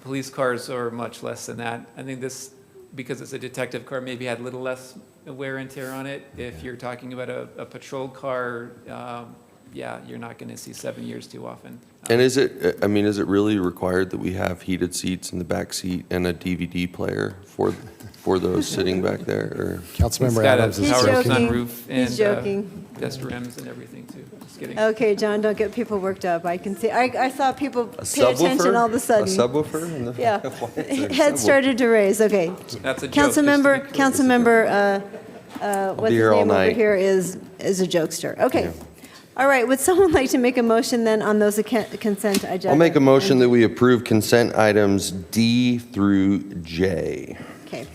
police cars are much less than that. I think this, because it's a detective car, maybe had a little less wear and tear on it. If you're talking about a patrol car, yeah, you're not going to see 7 years too often. And is it really required that we have heated seats in the back seat and a DVD player for those sitting back there? Or? It's Councilmember got a Adams is He's power joking. sunroof He's and joking. dust rims and everything too. Just kidding. Okay, John, don't get people worked up. I can see, I saw people A pay attention all of a sudden. A subwoofer? In the, Yeah. why is there a Head subwoofer? started to raise, okay. That's a joke. just to be Councilmember, clear. what's his here all name over night. here is a jokester. Okay. All right, would someone like to make a motion then on those consent agenda? I'll make a motion that we approve consent items D through J. Okay.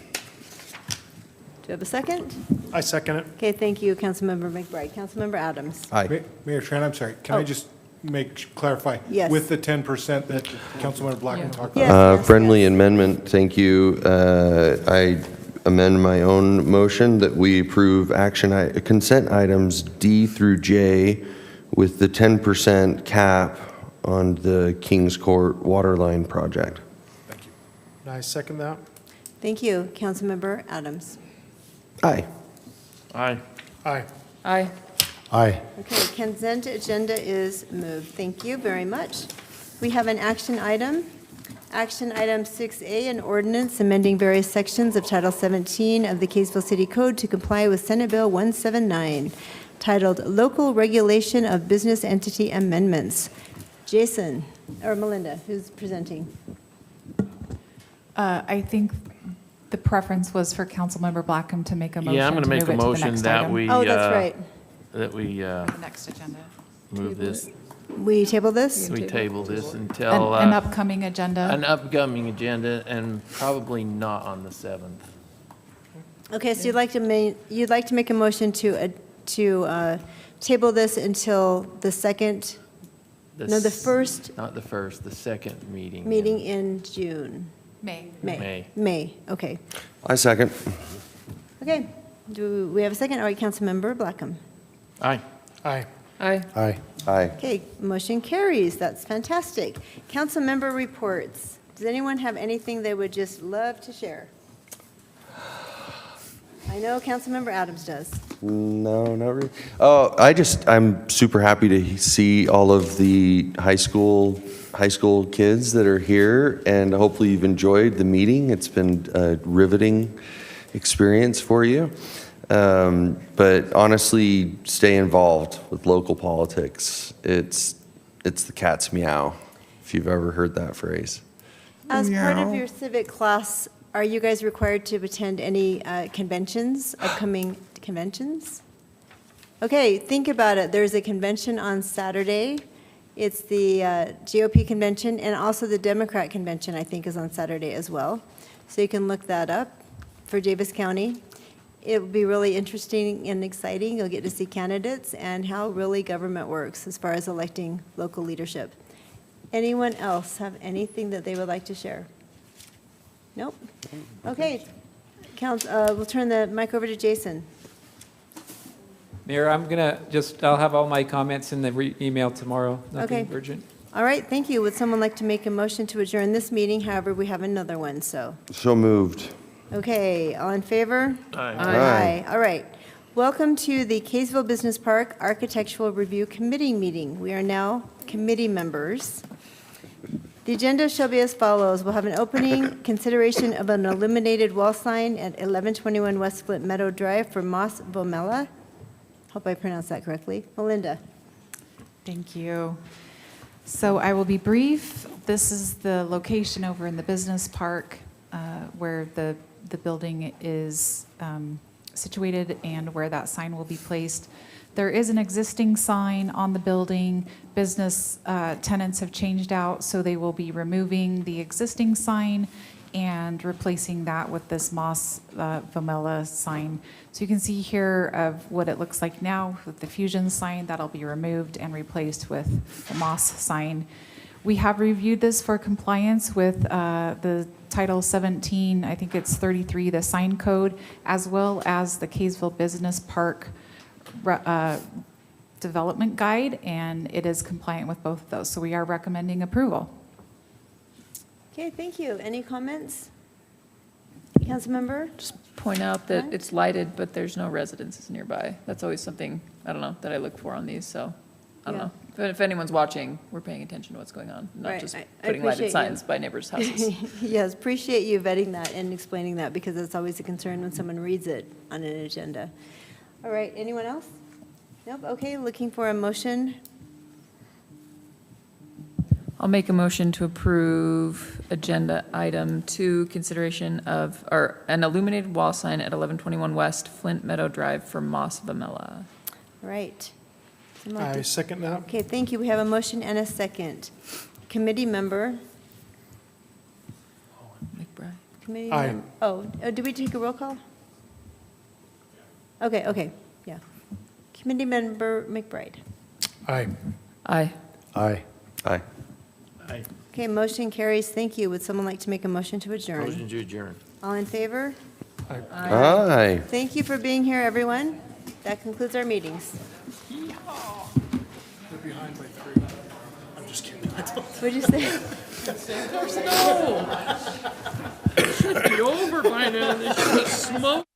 Do you have a second? I second it. Okay, thank you, Councilmember McBride. Councilmember Adams. Aye. Mayor Tran, I'm sorry, can Oh. I just clarify? Yes. With the 10% that Councilmember Blackman talked Yes, about? yes, Friendly yes. amendment, thank you. I amend my own motion that we approve consent items D through J with the 10% cap on the Kings Court waterline project. I second that. Thank you, Councilmember Adams. Aye. Aye. Aye. Aye. Aye. Okay, consent agenda is moved. Thank you very much. We have an action item. Action item 6A, an ordinance amending various sections of Title 17 of the Kaysville City Code to comply with Senate Bill 179, titled Local Regulation of Business Entity Amendments. Jason, or Melinda, who's presenting? I think the preference was for Councilmember Blackham to make a motion. Yeah, I'm going to make move a it to the motion next that item. we. Oh, that's right. That we The next agenda. move this, We table this? we table this until. An upcoming agenda. An upcoming agenda, and probably not on the 7th. Okay, so you'd like to make a motion to table this until the second, no, the first Not the first, the second meeting. meeting in June? May. May, okay. I second. Okay, do we have a second? All right, Councilmember Blackham. Aye. Aye. Aye. Aye. Aye. Okay, motion carries. That's fantastic. Council member reports. Does anyone have anything they would just love to share? I know Councilmember Adams does. No, not really. Oh, I'm super happy to see all of the high school kids that are here, and hopefully you've enjoyed the meeting. It's been a riveting experience for you. But honestly, stay involved with local politics. It's the cat's meow, if you've ever heard that phrase. As part of your civic class, are you guys required to attend any conventions, upcoming conventions? Okay, think about it. There's a convention on Saturday. It's the GOP convention, and also the Democrat convention, I think, is on Saturday as well. So you can look that up for Davis County. It will be really interesting and exciting. You'll get to see candidates and how really government works as far as electing local leadership. Anyone else have anything that they would like to share? Nope. Okay. We'll turn the mic over to Jason. Mayor, I'm gonna I'll have all my comments in the email tomorrow. Nothing Okay. urgent. All right, thank you. Would someone like to make a motion to adjourn this meeting? However, we have another one, so. So moved. Okay, all in favor? Aye. Aye. All right. Welcome to the Kaysville Business Park Architectural Review Committee meeting. We are now committee members. The agenda shall be as follows. We'll have an opening consideration of an illuminated wall sign at 1121 West Flint Meadow Drive for Moss Vomela. Hope I pronounced that correctly. Melinda. Thank you. So I will be brief. This is the location over in the business park where the building is situated and where that sign will be placed. There is an existing sign on the building. Business tenants have changed out, so they will be removing the existing sign and replacing that with this Moss Vomela sign. So you can see here of what it looks like now with the Fusion sign that'll be removed and replaced with the Moss sign. We have reviewed this for compliance with the Title 17, I think it's 33, the sign code, as well as the Kaysville Business Park development guide, and it is compliant with both of those. So we are recommending approval. Okay, thank you. Any comments? Councilmember? Point out that Aye. it's lighted, but there's no residences nearby. That's always something, I don't know, that I look for on these, so, I don't Yeah. know. But if anyone's watching, we're paying attention to what's going on, not Right, just I putting appreciate lighted you. signs by neighbors' houses. Yes, appreciate you vetting that and explaining that, because it's always a concern when someone reads it on an agenda. All right, anyone else? Nope, okay, looking for a motion. I'll make a motion to approve agenda item 2, consideration of, or an illuminated wall sign at 1121 West Flint Meadow Drive for Moss Vomela. All right. Someone like I to- second that. Okay, thank you. We have a motion and a second. Committee member, McBride. committee. Aye. Did we take a roll call? Okay, yeah. Committee member McBride. Aye. Aye. Aye. Aye. Aye. Okay, motion carries. Thank you. Would someone like to make a motion to adjourn? Motion to adjourn. All in favor? Aye. Thank you for being here, everyone. That concludes our meetings. They're behind by 3. I'm just kidding. What'd you say? Should be over by now. They should have smoked.